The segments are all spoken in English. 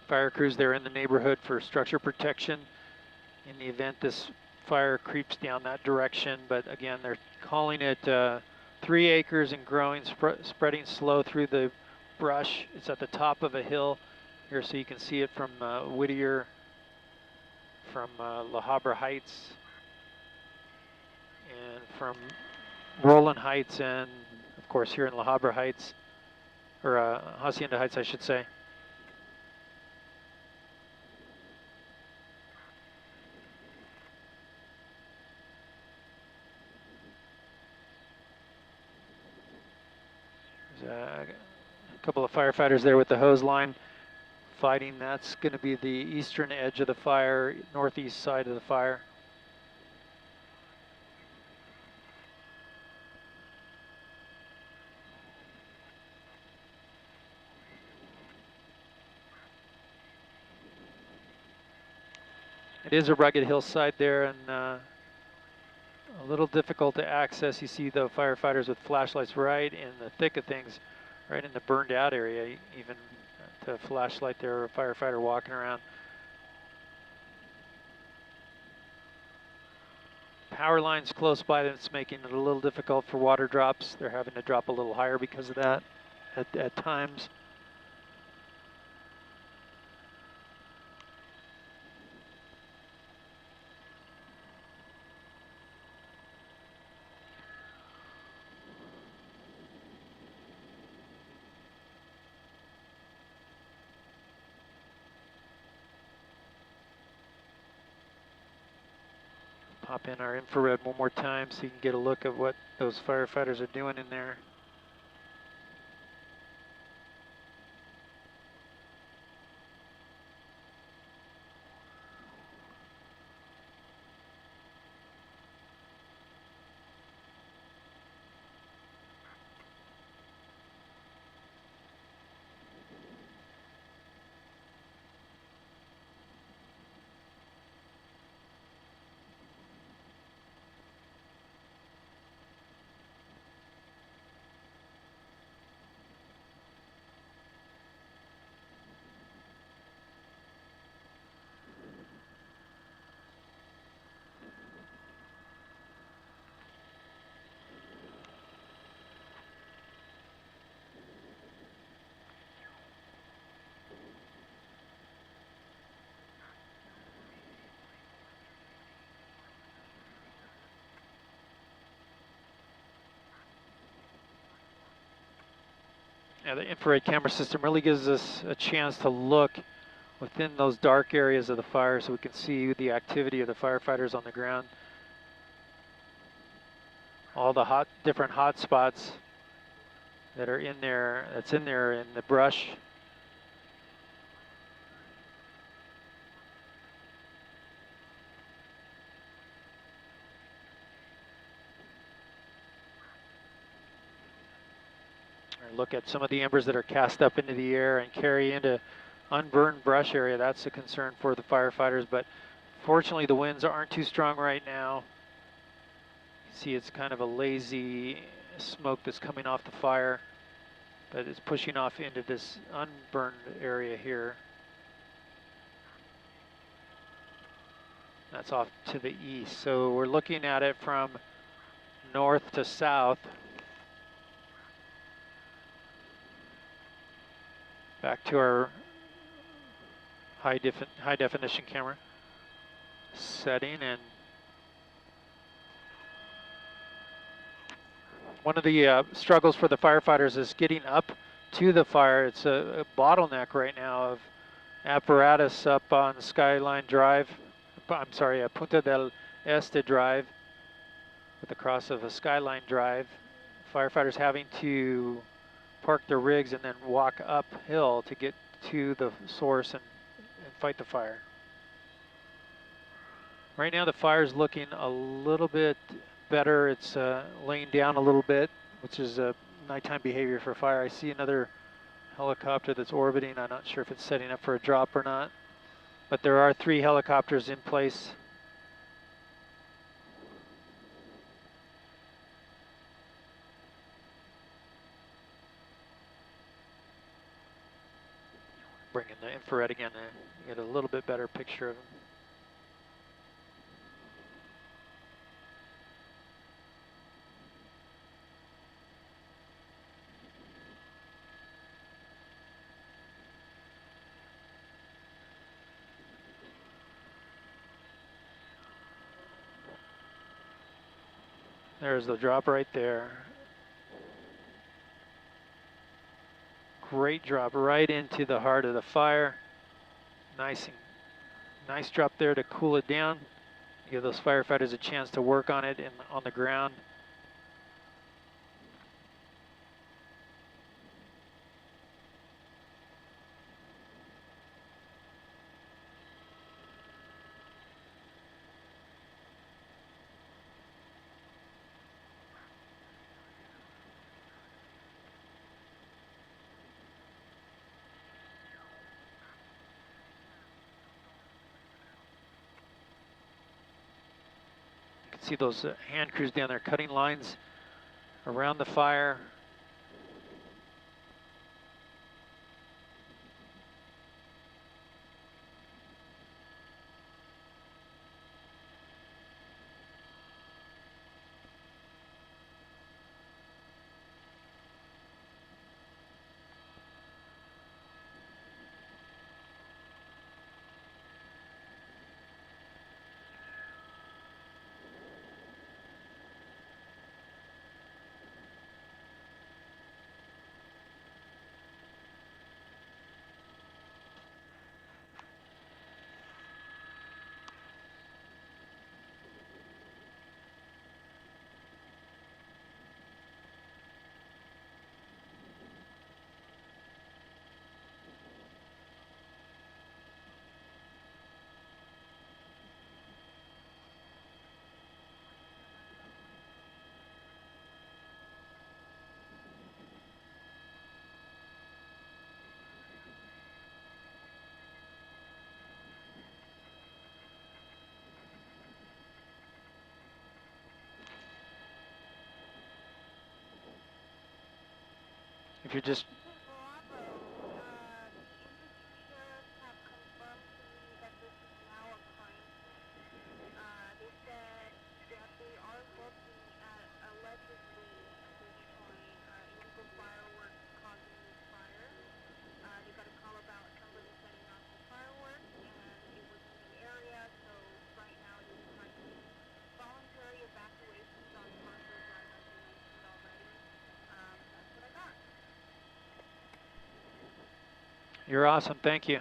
Fire crews there in the neighborhood for structure protection in the event this fire creeps down that direction. But again, they're calling it 3 acres and growing, spreading slow through the brush. It's at the top of a hill here, so you can see it from Whittier, from La Habra Heights, and from Roland Heights, and of course here in La Habra Heights, or Hacienda Heights, I should say. There's a couple of firefighters there with the hose line fighting. That's going to be the eastern edge of the fire, northeast side of the fire. It is a rugged hillside there, and a little difficult to access. You see the firefighters with flashlights right in the thick of things, right in the burned out area, even to flashlight there, a firefighter walking around. Power lines close by, that's making it a little difficult for water drops. They're having to drop a little higher because of that at times. Pop in our infrared one more time so you can get a look at what those firefighters are doing in there. Yeah, the infrared camera system really gives us a chance to look within those dark areas of the fire so we can see the activity of the firefighters on the ground. All the different hot spots that are in there, that's in there in the brush. Or look at some of the embers that are cast up into the air and carry into unburned brush area. That's a concern for the firefighters, but fortunately the winds aren't too strong right now. You see it's kind of a lazy smoke that's coming off the fire, but it's pushing off into this unburned area here. That's off to the east. So we're looking at it from north to south. Back to our high definition camera setting, and one of the struggles for the firefighters is getting up to the fire. It's a bottleneck right now of apparatus up on Skyline Drive. I'm sorry, Punta del Este Drive at the cross of a Skyline Drive. Firefighters having to park their rigs and then walk uphill to get to the source and fight the fire. Right now the fire's looking a little bit better. It's laying down a little bit, which is a nighttime behavior for fire. I see another helicopter that's orbiting. I'm not sure if it's setting up for a drop or not, but there are 3 helicopters in place. Bring in the infrared again to get a little bit better picture of him. There's the drop right there. Great drop right into the heart of the fire. Nice drop there to cool it down. Give those firefighters a chance to work on it on the ground. See those hand crews down there cutting lines around the fire. If you're just You're awesome, thank you.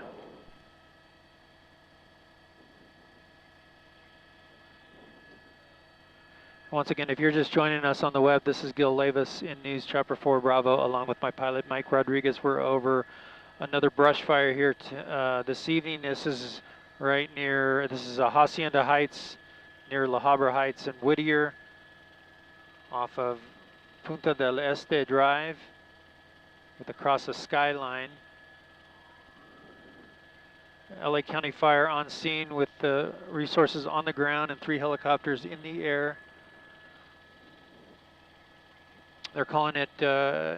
Once again, if you're just joining us on the web, this is Gil Levis in News Chopper 4 Bravo, along with my pilot Mike Rodriguez. We're over another brush fire here this evening. This is right near, this is Hacienda Heights, near La Habra Heights and Whittier, off of Punta del Este Drive, with across the skyline. LA County Fire on scene with the resources on the ground and 3 helicopters in the air. They're calling it,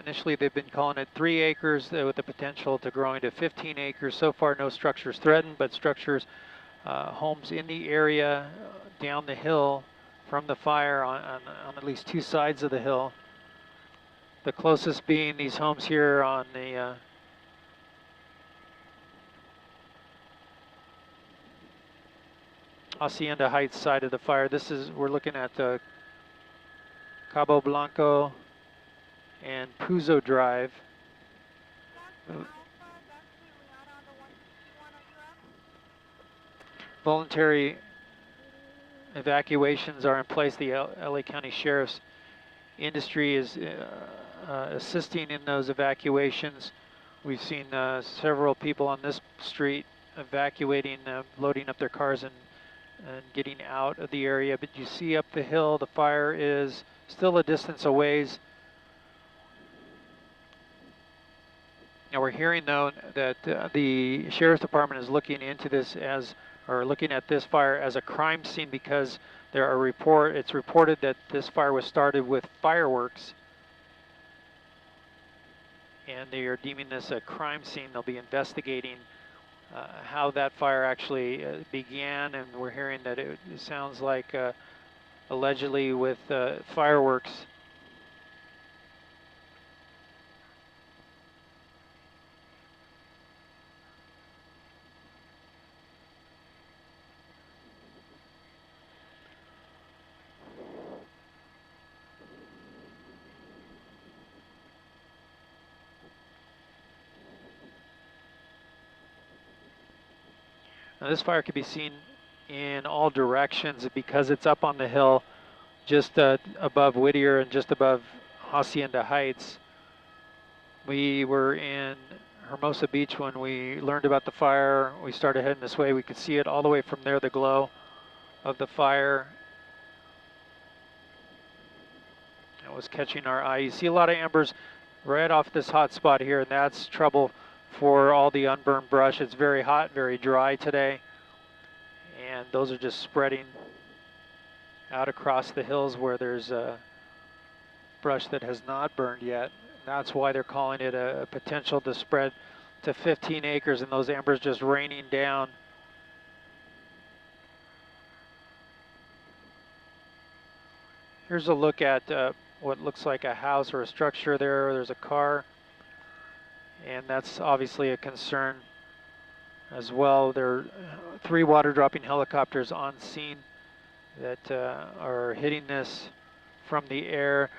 initially they've been calling it 3 acres with the potential to growing to 15 acres. So far no structures threatened, but structures, homes in the area down the hill from the fire on at least 2 sides of the hill. The closest being these homes here on the Hacienda Heights side of the fire. This is, we're looking at Cabo Blanco and Puzo Drive. Voluntary evacuations are in place. The LA County Sheriff's industry is assisting in those evacuations. We've seen several people on this street evacuating, loading up their cars and getting out of the area. But you see up the hill, the fire is still a distance away. Now we're hearing though that the Sheriff's Department is looking into this looking at this fire as a crime scene, because it's reported that this fire was started with fireworks. and they are deeming this a crime scene. They'll be investigating how that fire actually began, and we're hearing that it sounds like allegedly with fireworks. Now this fire can be seen in all directions because it's up on the hill just above Whittier and just above Hacienda Heights. We were in Hermosa Beach when we learned about the fire. We started heading this way. We could see it all the way from there, the glow of the fire. It was catching our eye. You see a lot of embers right off this hot spot here, and that's trouble for all the unburned brush. It's very hot, very dry today, and those are just spreading out across the hills where there's brush that has not burned yet. That's why they're calling it a potential to spread to 15 acres, and those embers just raining down. Here's a look at what looks like a house or a structure there. There's a car, and that's obviously a concern as well. There are 3 water dropping helicopters on scene that are hitting this from the air.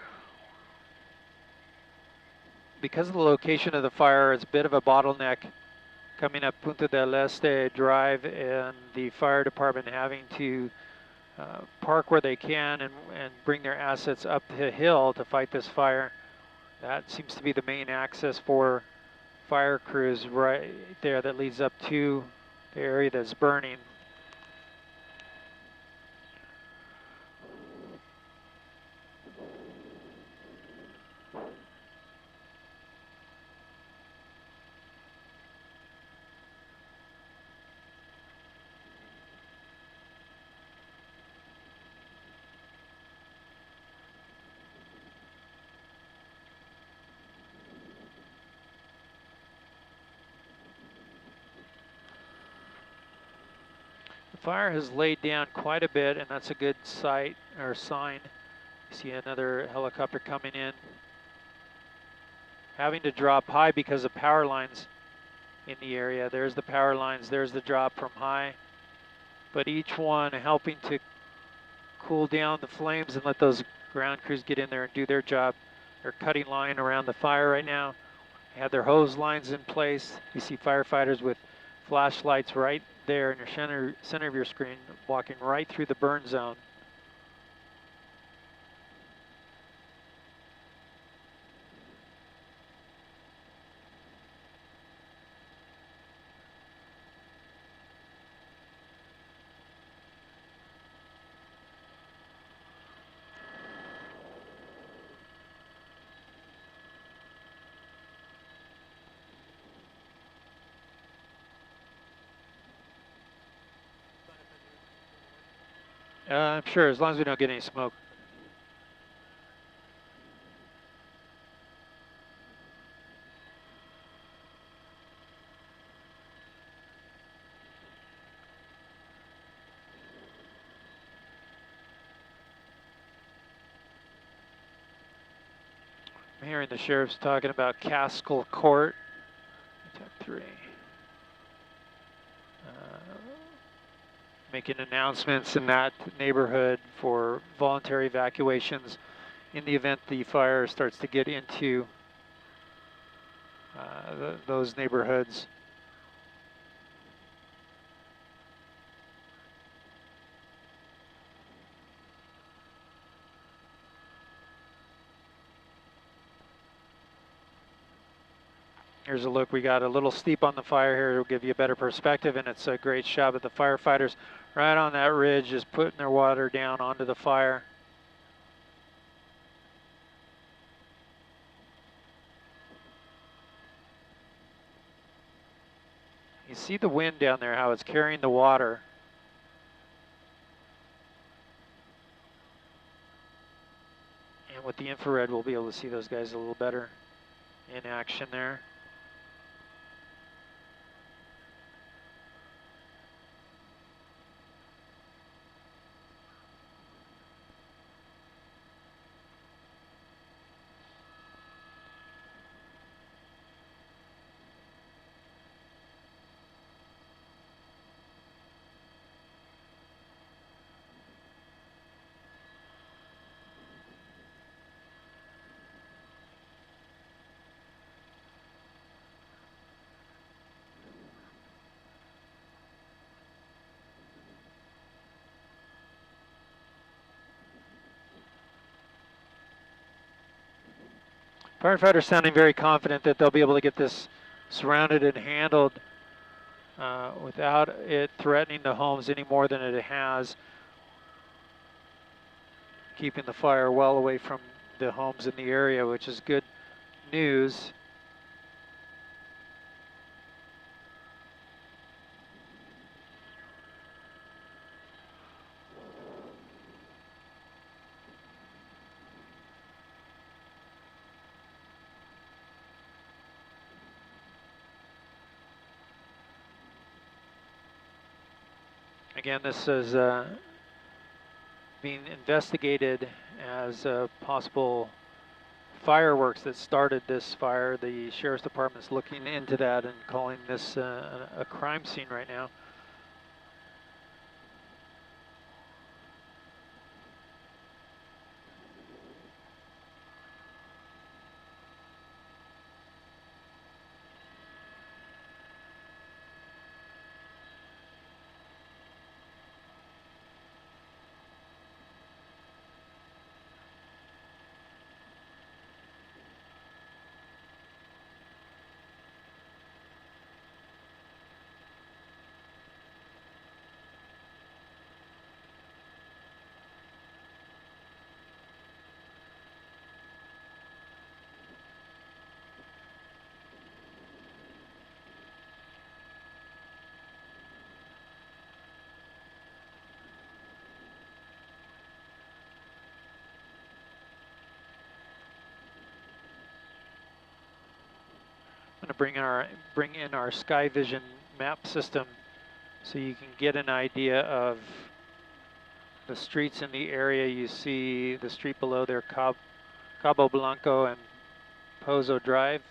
Because of the location of the fire, it's a bit of a bottleneck coming up Punta del Este Drive, and the fire department having to park where they can and bring their assets up the hill to fight this fire. That seems to be the main access for fire crews right there that leads up to the area that's burning. The fire has laid down quite a bit, and that's a good sight or sign. You see another helicopter coming in, having to drop high because of power lines in the area. There's the power lines, there's the drop from high, but each one helping to cool down the flames and let those ground crews get in there and do their job. They're cutting line around the fire right now. They have their hose lines in place. You see firefighters with flashlights right there in your center of your screen, walking right through the burn zone. I'm sure, as long as we don't get any smoke. I'm hearing the sheriff's talking about Caskell Court. Top 3. Making announcements in that neighborhood for voluntary evacuations in the event the fire starts to get into those neighborhoods. Here's a look. We got a little steep on the fire here. It'll give you a better perspective, and it's a great shot of the firefighters right on that ridge, just putting their water down onto the fire. You see the wind down there, how it's carrying the water. And with the infrared, we'll be able to see those guys a little better. in action there. Firefighters sounding very confident that they'll be able to get this surrounded and handled without it threatening the homes any more than it has, keeping the fire well away from the homes in the area, which is good news. Again, this is being investigated as possible fireworks that started this fire. The Sheriff's Department's looking into that and calling this a crime scene right now. I'm going to bring in our Sky Vision map system so you can get an idea of the streets in the area. You see the street below there, Cabo Blanco and Pozo Drive.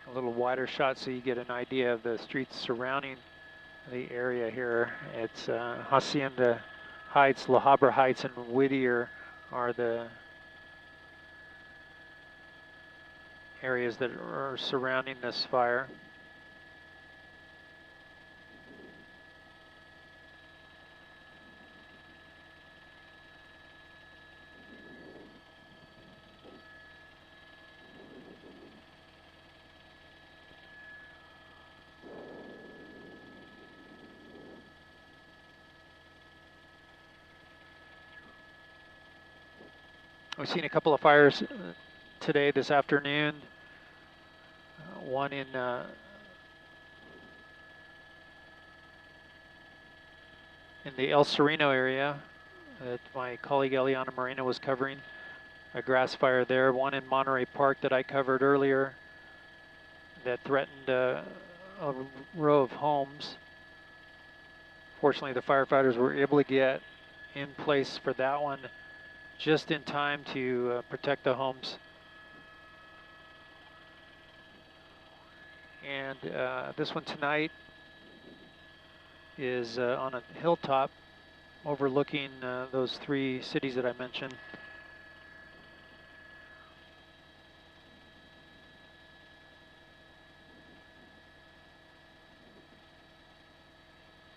A little wider shot so you get an idea of the streets surrounding the area here. It's Hacienda Heights, La Habra Heights, and Whittier are the areas that are surrounding this fire. We've seen a couple of fires today, this afternoon. One in the El Sereno area that my colleague Eliana Moreno was covering, a grass fire there. One in Monterey Park that I covered earlier that threatened a row of homes. Fortunately, the firefighters were able to get in place for that one just in time to protect the homes. And this one tonight is on a hilltop overlooking those three cities that I mentioned.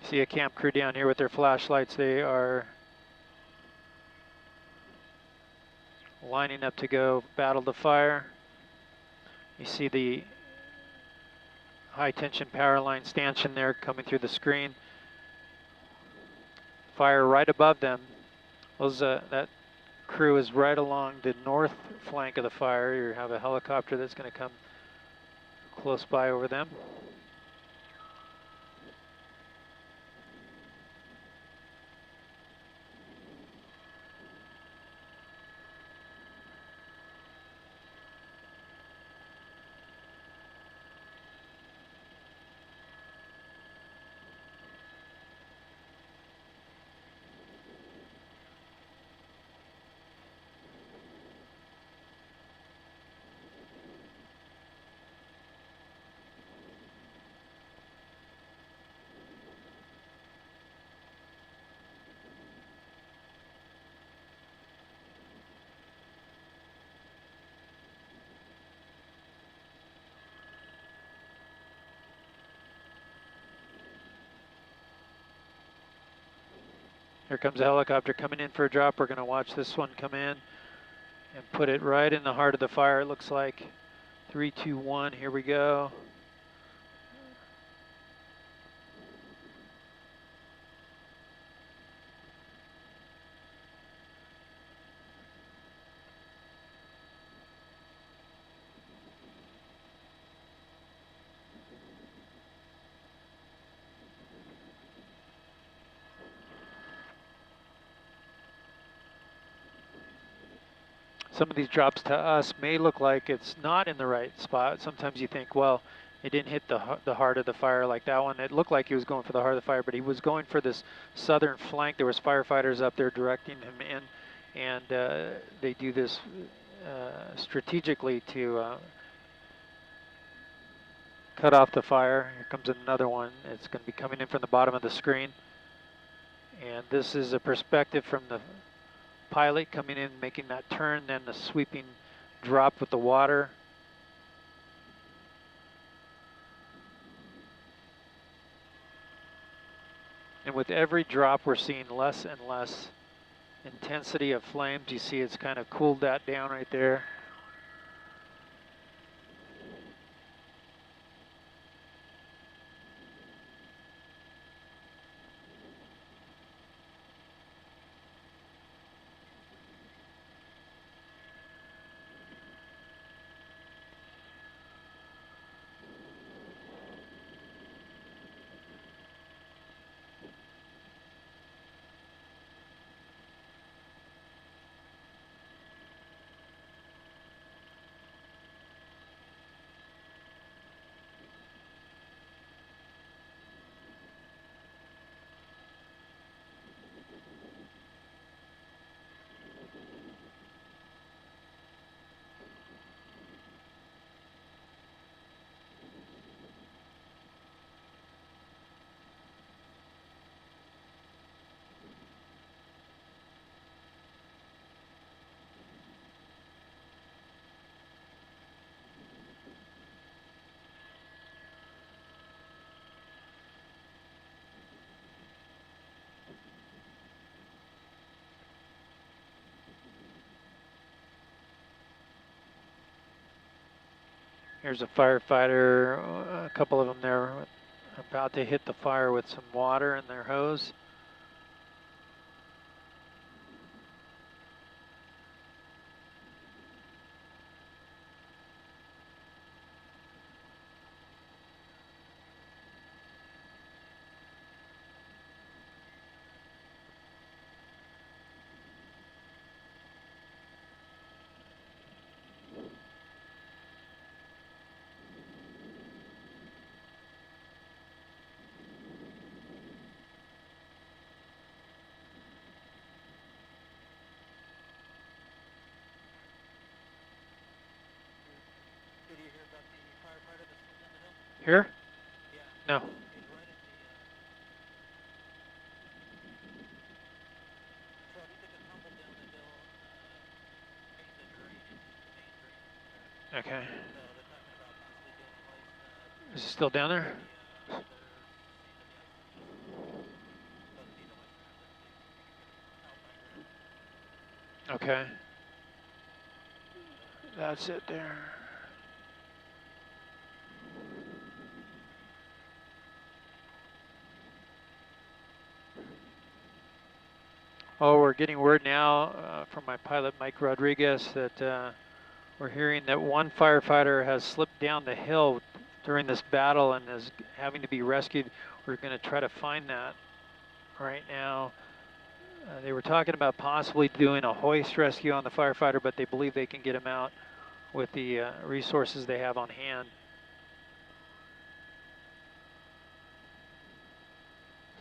See a camp crew down here with their flashlights. They are lining up to go battle the fire. You see the high tension power line stanchion there coming through the screen. Fire right above them. Those that crew is right along the north flank of the fire. You have a helicopter that's going to come close by over them. Here comes a helicopter coming in for a drop. We're going to watch this one come in and put it right in the heart of the fire, it looks like. 3, 2, 1, here we go. Some of these drops to us may look like it's not in the right spot. Sometimes you think, well, it didn't hit the heart of the fire like that one. It looked like he was going for the heart of the fire, but he was going for this southern flank. There was firefighters up there directing him in, and they do this strategically to cut off the fire. Here comes another one. It's going to be coming in from the bottom of the screen. And this is a perspective from the pilot coming in, making that turn, then the sweeping drop with the water. And with every drop, we're seeing less and less intensity of flames. You see it's kind of cooled that down right there. Here's a firefighter, a couple of them there about to hit the fire with some water in their hose. Here? Yeah. No. Okay. Is it still down there? Okay. That's it there. Oh, we're getting word now from my pilot, Mike Rodriguez, that we're hearing that one firefighter has slipped down the hill during this battle and is having to be rescued. We're going to try to find that right now. They were talking about possibly doing a hoist rescue on the firefighter, but they believe they can get him out with the resources they have on hand.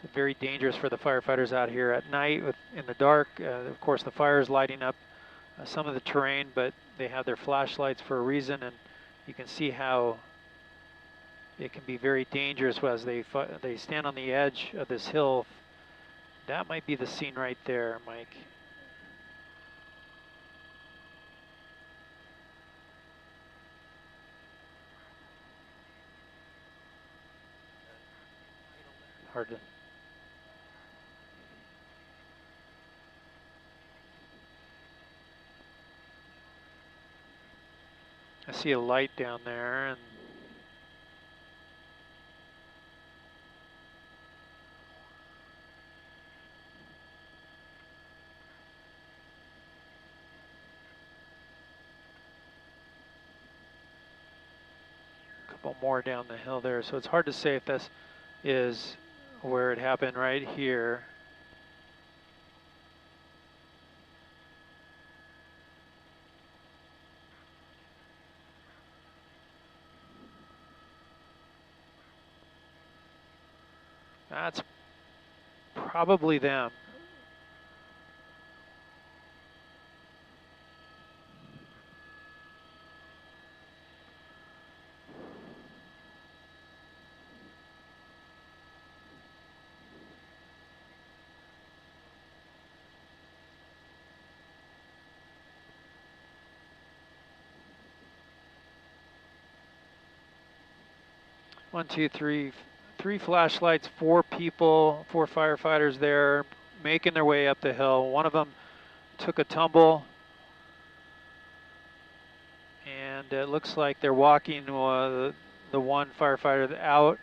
It's very dangerous for the firefighters out here at night in the dark. Of course, the fire is lighting up some of the terrain, but they have their flashlights for a reason, and you can see how it can be very dangerous as they stand on the edge of this hill. That might be the scene right there, Mike. Hard to. I see a light down there, and a couple more down the hill there. So it's hard to say if this is where it happened right here. That's probably them. One, two, three flashlights, 4 people, 4 firefighters there making their way up the hill. One of them took a tumble, and it looks like they're walking the one firefighter out.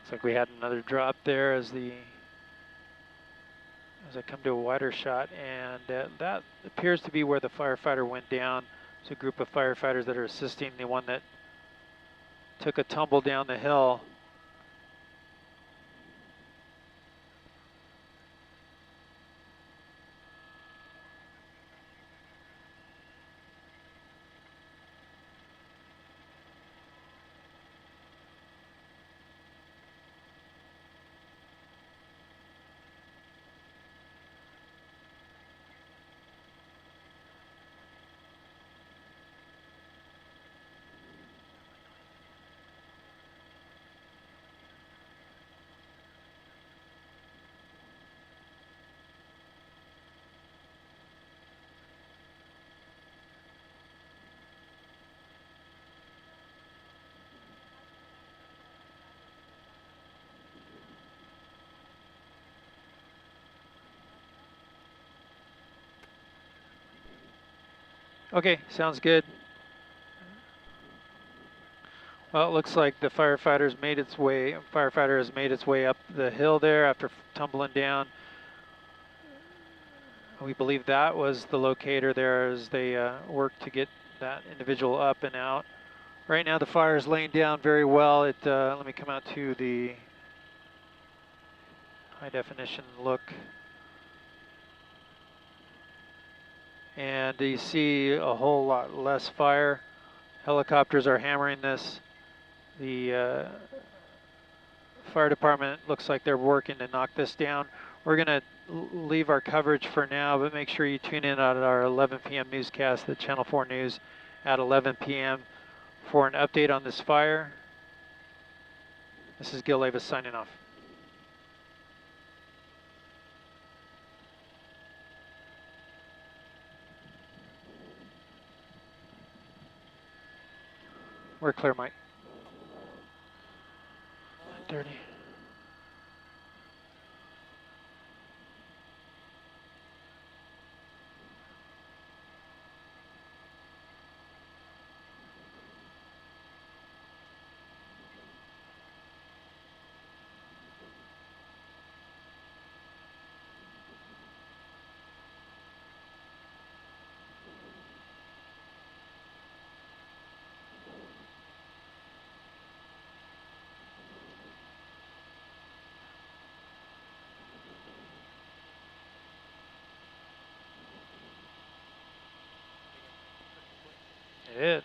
Looks like we had another drop there as I come to a wider shot, and that appears to be where the firefighter went down. It's a group of firefighters that are assisting the one that took a tumble down the hill. Okay, sounds good. Well, it looks like the firefighter has made its way up the hill there after tumbling down. We believe that was the locator there as they worked to get that individual up and out. Right now the fire is laying down very well. Let me come out to the high definition look. And you see a whole lot less fire. Helicopters are hammering this. The fire department looks like they're working to knock this down. We're going to leave our coverage for now, but make sure you tune in on our 11 p.m. newscast, the Channel 4 News at 11 p.m. for an update on this fire. This is Gil Avis signing off. We're clear, Mike. 9:30. It.